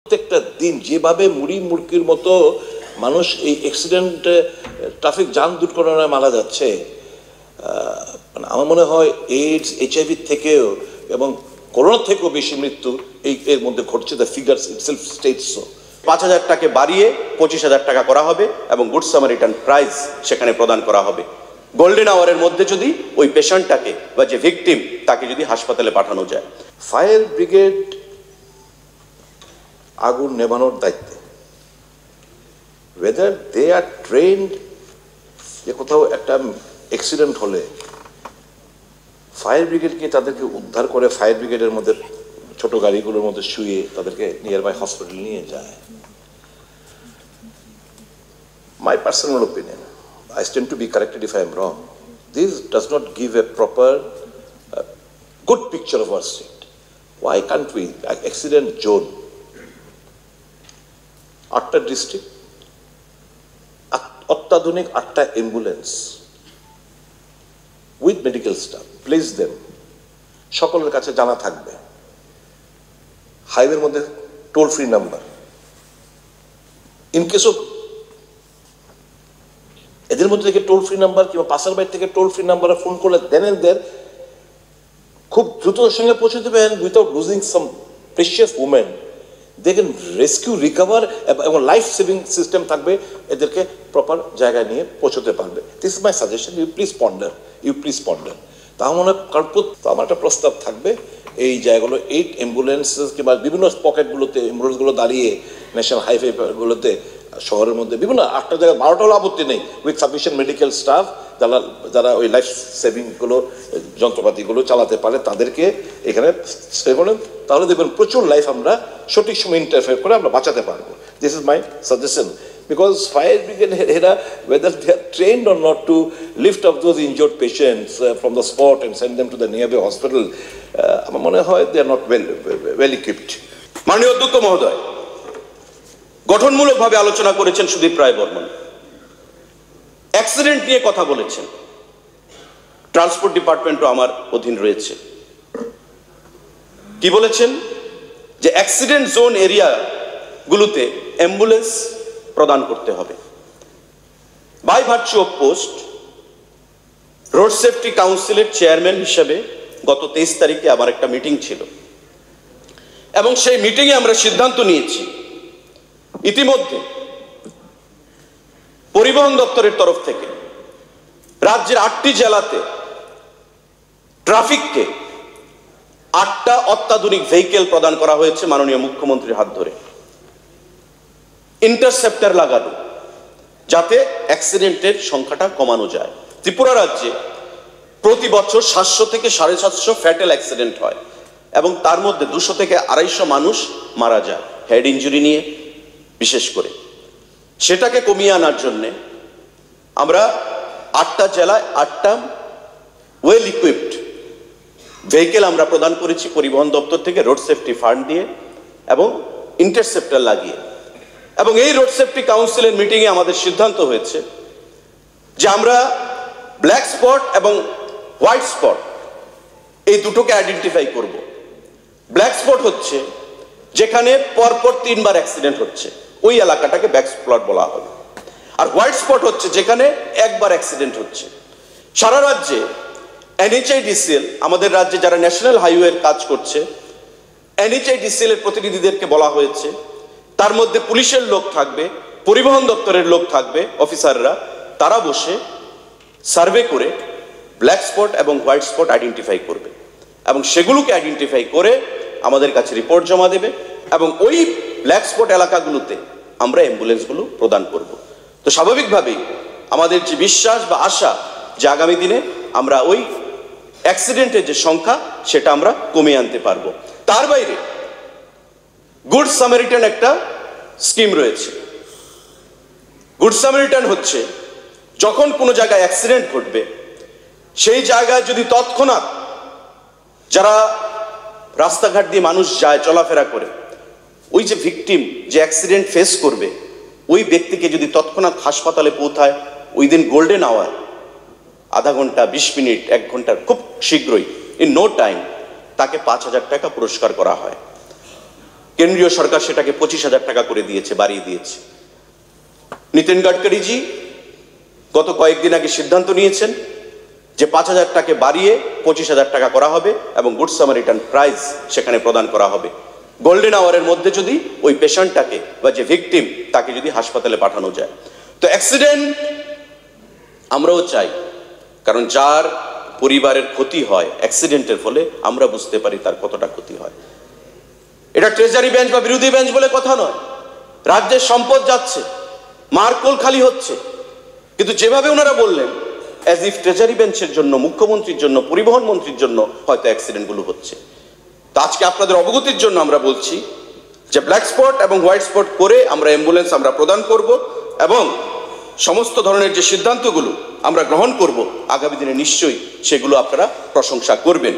প্রত্যেকটা দিন যেভাবে মুড়ি মুড়কির মতো মানুষ এই অ্যাক্সিডেন্টে ট্রাফিক জ্যাম দুর্ঘটনায় মারা যাচ্ছে, মানে আমার মনে হয় এইডস HIV থেকেও এবং করোনা থেকেও বেশি মৃত্যু এর মধ্যে ঘটছে। The figures itself states so. 5,000 টাকা বাড়িয়ে 25,000 টাকা করা হবে এবং গুড সামারিটান প্রাইজ সেখানে প্রদান করা হবে। গোল্ডেন আওয়ারের মধ্যে যদি ওই পেশেন্টটাকে বা যে ভিকটিম তাকে যদি হাসপাতালে পাঠানো যায়। ফায়ার ব্রিগেড আগুন নেভানোর দায়িত্বে, ওয়েদার দে আর ট্রেন্ড, যে কোথাও একটা অ্যাক্সিডেন্ট হলে ফায়ার ব্রিগেডকে তাদেরকে উদ্ধার করে ফায়ার ব্রিগেডের মধ্যে ছোট গাড়িগুলোর মধ্যে শুয়ে তাদেরকে নিয়ার বাই হসপিটাল নিয়ে যায়। My personal opinion, I stand to be corrected if I am wrong, this does not give a proper good picture of our state. Why can't we accident zone 8টা district, অত্যাধুনিক 8টা ambulance with medical staff, place them, সকলের কাছে জানা থাকবে। হাইওয়ের মধ্যে toll free number, in case of এদের মধ্যে থেকে টোল ফ্রি নাম্বার কিংবা পাশের বাড়ি থেকে টোল ফ্রি নাম্বারে ফোন করলে দেন খুব দ্রুততার সঙ্গে পৌঁছে দেবেন without losing some precious women. They can rescue, recover এবং লাইফ সেভিং সিস্টেম থাকবে, এদেরকে প্রপার জায়গায় নিয়ে পৌঁছতে পারবে। This is my suggestion, you please ponder. তা মনে আমার একটা প্রস্তাব থাকবে, এই জায়গাগুলো 8 অ্যাম্বুলেন্স কিংবা বিভিন্ন পকেটগুলোতে অ্যাম্বুলেন্সগুলো দাঁড়িয়ে ন্যাশনাল হাইওয়েগুলোতে শহরের মধ্যে বিভিন্ন 8টা জায়গায় 12টা হলে আপত্তি নেই, উইথ সাফিসিয়েন্ট মেডিকেল স্টাফ যারা ওই লাইফ সেভিংগুলো যন্ত্রপাতিগুলো চালাতে পারে তাদেরকে এখানে স্টে করেন, তাহলে দেখবেন প্রচুর লাইফ আমরা সঠিক সময় ইন্টারফেয়ার করে আমরা বাঁচাতে পারবো। This is my suggestion, because fire brigade whether they are trained or not to lift up those injured patients from the spot and send them to the nearby hospital, আমার মনে হয় they are not well equipped. মাননীয় অধ্যক্ষ মহোদয় গঠনমূলকভাবে আলোচনা করেছেন Sudip Roy Barman, accident নিয়ে কথা বলেছেন। ট্রান্সপোর্ট ডিপার্টমেন্টও আমার অধীন রয়েছে। কি বলেছেন? যে অ্যাক্সিডেন্ট জোন এরিয়াগুলোতে অ্যাম্বুলেন্স প্রদান করতে হবে। By virtue of post road safety কাউন্সিলের চেয়ারম্যান হিসেবে গত 23 তারিখে আমার একটা মিটিং ছিল এবং সেই মিটিংয়ে আমরা সিদ্ধান্ত নিয়েছি ইতিমধ্যে পরিবহন দপ্তরের তরফ থেকে রাজ্যের 8টি জেলাতে ট্রাফিককে 8টা অত্যাধুনিক ভেহিকেল প্রদান করা হয়েছে মাননীয় মুখ্যমন্ত্রীর হাত ধরে। ইন্টারসেপ্টার লাগানো, যাতে অ্যাক্সিডেন্টের সংখ্যাটা কমানো যায়। ত্রিপুরা রাজ্যে প্রতি বছর 700 থেকে 750 ফ্যাটাল অ্যাক্সিডেন্ট হয় এবং তার মধ্যে 200 থেকে 250 মানুষ মারা যায় হেড ইঞ্জুরি নিয়ে বিশেষ করে। সেটাকে কমিয়ে আনার জন্য আমরা 8টা জেলায় 8টা ওয়েল ইকুইপড ভেহিকেল আমরা প্রদান করেছি পরিবহন দপ্তর থেকে রোড সেফটি ফান্ড দিয়ে এবং ইন্টারসেপ্টার লাগিয়ে। এবং এই রোড সেফটি কাউন্সিলের মিটিংয়ে আমাদের সিদ্ধান্ত হয়েছে যে আমরা ব্ল্যাক স্পট এবং হোয়াইট স্পট এই দুটোকে আইডেন্টিফাই করব। ব্ল্যাক স্পট হচ্ছে যেখানে পরপর 3 বার অ্যাক্সিডেন্ট হচ্ছে, ওই এলাকাটাকে ব্ল্যাক স্পট বলা হবে। আর হোয়াইট স্পট হচ্ছে যেখানে একবার অ্যাক্সিডেন্ট হচ্ছে। সারা রাজ্যে NHIDCL, আমাদের রাজ্যে যারা ন্যাশনাল হাইওয়ের কাজ করছে, NHIDCL এর প্রতিনিধিদেরকে বলা হয়েছে, তার মধ্যে পুলিশের লোক থাকবে, পরিবহন দপ্তরের লোক থাকবে, অফিসাররা, তারা বসে সার্ভে করে ব্ল্যাক স্পট এবং হোয়াইট স্পট আইডেন্টিফাই করবে এবং সেগুলোকে আইডেন্টিফাই করে আমাদের কাছে রিপোর্ট জমা দেবে এবং ওই ব্ল্যাক স্পট এলাকাগুলোতে আমরা অ্যাম্বুলেন্সগুলো প্রদান করব। তো স্বাভাবিকভাবেই আমাদের যে বিশ্বাস বা আশা যে আগামী দিনে আমরা ওই অ্যাক্সিডেন্টের যে সংখ্যা সেটা আমরা কমিয়ে আনতে পারবো। তার বাইরে গুড সামারিটান একটা স্কিম রয়েছে। গুড সামারিটান হচ্ছে যখন কোনো জায়গায় অ্যাক্সিডেন্ট ঘটবে সেই জায়গায় যদি তৎক্ষণাৎ যারা রাস্তাঘাট দিয়ে মানুষ যায় চলাফেরা করে, ওই যে ভিকটিম যে অ্যাক্সিডেন্ট ফেস করবে ওই ব্যক্তিকে যদি তৎক্ষণাৎ হাসপাতালে পৌঁছায় উইদিন গোল্ডেন আওয়ার, আধা ঘন্টা 20 মিনিট 1 ঘন্টার খুব শীঘ্রই, ইন নো টাইম, তাকে 5,000 টাকা পুরস্কার করা হয়। কেন্দ্রীয় সরকার সেটাকে 25,000 টাকা করে দিয়েছে, বাড়িয়ে দিয়েছে। নীতিন গাডকারিজি গত কয়েকদিন আগে সিদ্ধান্ত নিয়েছেন যে 5,000 টাকা বাড়িয়ে 25,000 টাকা করা হবে এবং গুড সামারিটান প্রাইজ সেখানে প্রদান করা হবে। গোল্ডেন আওয়ারের মধ্যে যদি ওই পেশেন্টটাকে বা যে ভিকটিম তাকে যদি হাসপাতালে পাঠানো যায়। তো অ্যাক্সিডেন্ট আমরাও চাই, কারণ যার পরিবারের ক্ষতি হয় অ্যাক্সিডেন্টের ফলে আমরা বুঝতে পারি তার কতটা ক্ষতি হয়। এটা ট্রেজারি বেঞ্চ বা বিরোধী বেঞ্চ বলে কথা নয়। রাজ্যের সম্পদ যাচ্ছে, মারকোল খালি হচ্ছে, কিন্তু যেভাবে ওনারা বললেন অ্যাজ ইফ ট্রেজারি বেঞ্চের জন্য, মুখ্যমন্ত্রীর জন্য, পরিবহন মন্ত্রীর জন্য হয়তো অ্যাক্সিডেন্টগুলো হচ্ছে। তো আজকে আপনাদের অবগতির জন্য আমরা বলছি যে ব্ল্যাক স্পট এবং হোয়াইট স্পট করে আমরা অ্যাম্বুলেন্স আমরা প্রদান করব এবং সমস্ত ধরনের যে সিদ্ধান্তগুলো আমরা গ্রহণ করব আগামী দিনে নিশ্চয়ই সেগুলো আপনারা প্রশংসা করবেন।